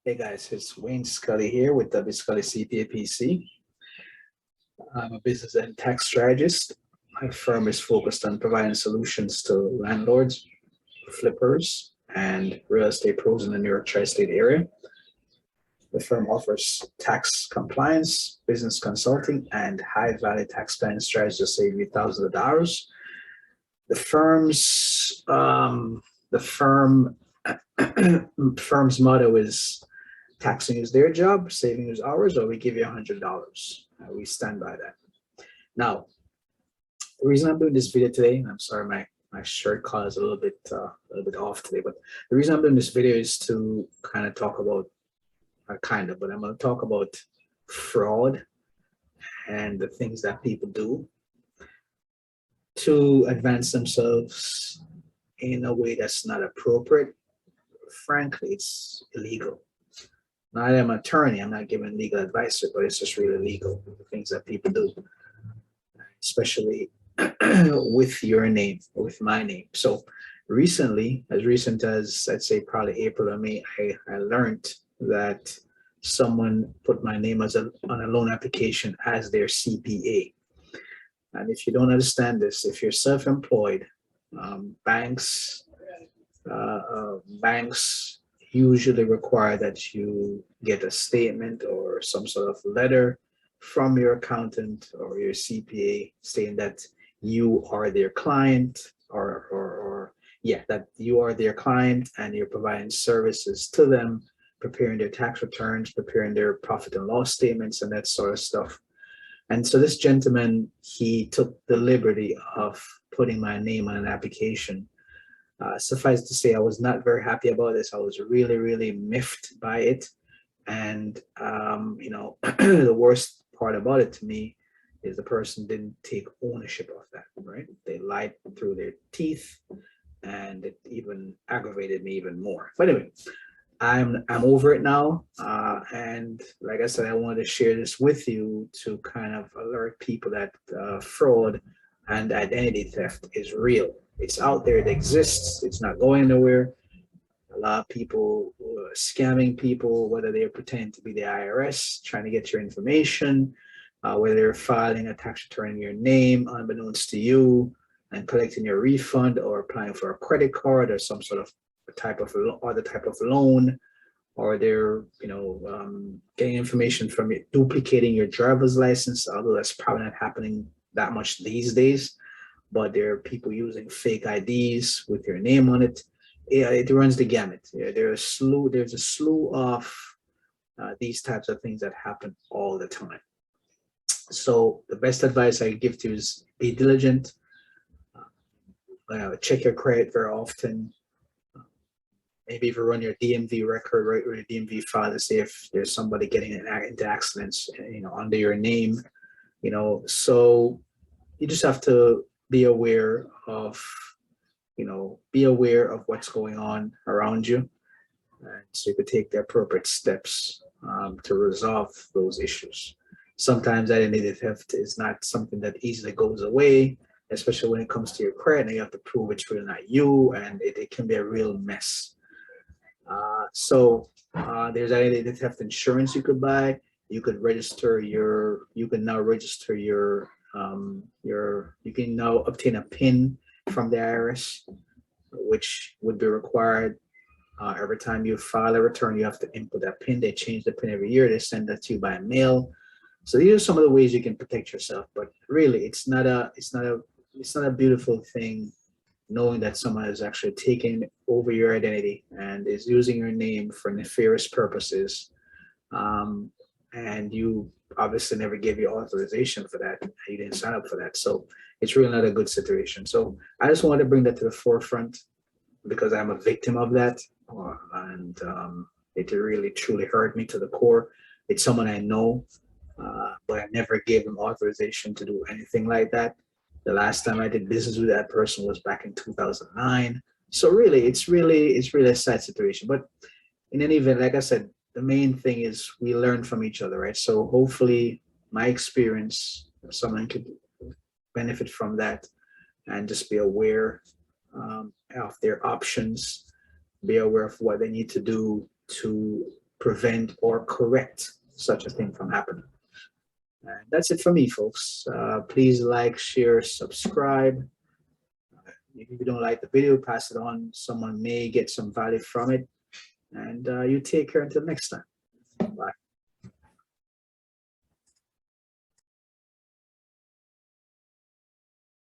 Hey guys, it's Wayne Scully here with W Scully CPA PC. I'm a business and tax strategist. My firm is focused on providing solutions to landlords, flippers, and real estate pros in the New York tri-state area. The firm offers tax compliance, business consulting, and high-value tax planning strategies to save you thousands of dollars. The firm's motto is taxing is their job, saving is ours, or we give you $100. We stand by that. Now, the reason I'm doing this video today, and I'm sorry my shirt color is a little bit off today, but the reason I'm doing this video is to kind of talk about, but I'm going to talk about fraud and the things that people do to advance themselves in a way that's not appropriate. Frankly, it's illegal. Now, I am an attorney. I'm not giving legal advice, but it's just really illegal, the things that people do, especially with your name, or with my name. So recently, as recent as, I'd say probably April or May, I learned that someone put my name on a loan application as their CPA. And if you don't understand this, if you're self-employed, banks usually require that you get a statement or some sort of letter from your accountant or your CPA stating that you are their client, that you are their client and you're providing services to them, preparing their tax returns, preparing their profit and loss statements, and that sort of stuff. And so this gentleman, he took the liberty of putting my name on an application. Suffice to say, I was not very happy about this. I was really, really miffed by it. And, the worst part about it to me is the person didn't take ownership of that, right? They lied through their teeth, and it even aggravated me even more. But anyway, I'm over it now. And like I said, I wanted to share this with you to kind of alert people that fraud and identity theft is real. It's out there, it exists, it's not going nowhere. A lot of people scamming people, whether they're pretending to be the IRS, trying to get your information, whether they're filing a tax return in your name unbeknownst to you and collecting your refund, or applying for a credit card or some sort of type of loan, or they're getting information from you, duplicating your driver's license, although that's probably not happening that much these days. But there are people using fake IDs with your name on it. Yeah, it runs the gamut. Yeah, there's a slew of these types of things that happen all the time. So the best advice I give to you is be diligent. Check your credit very often. Maybe if you run your DMV record, right, or your DMV file to see if there's somebody getting into accidents, under your name. So you just have to be aware of what's going on around you, and so you could take the appropriate steps to resolve those issues. Sometimes identity theft is not something that easily goes away, especially when it comes to your credit, and you have to prove it's really not you, and it can be a real mess. There's identity theft insurance you could buy. You can now obtain a PIN from the IRS, which would be required every time you file a return. You have to input that PIN. They change the PIN every year. They send that to you by mail. So these are some of the ways you can protect yourself. But really, it's not a beautiful thing knowing that someone is actually taking over your identity and is using your name for nefarious purposes. And you obviously never gave your authorization for that. You didn't sign up for that. So it's really not a good situation. So I just wanted to bring that to the forefront because I'm a victim of that. And it really, truly hurt me to the core. It's someone I know, but I never gave them authorization to do anything like that. The last time I did business with that person was back in 2009. So really, it's really a sad situation. But in any event, like I said, the main thing is we learn from each other, right? So hopefully my experience, someone could benefit from that and just be aware of their options, be aware of what they need to do to prevent or correct such a thing from happening. And that's it for me, folks. Please like, share, subscribe. If you don't like the video, pass it on. Someone may get some value from it. And you take care until next time.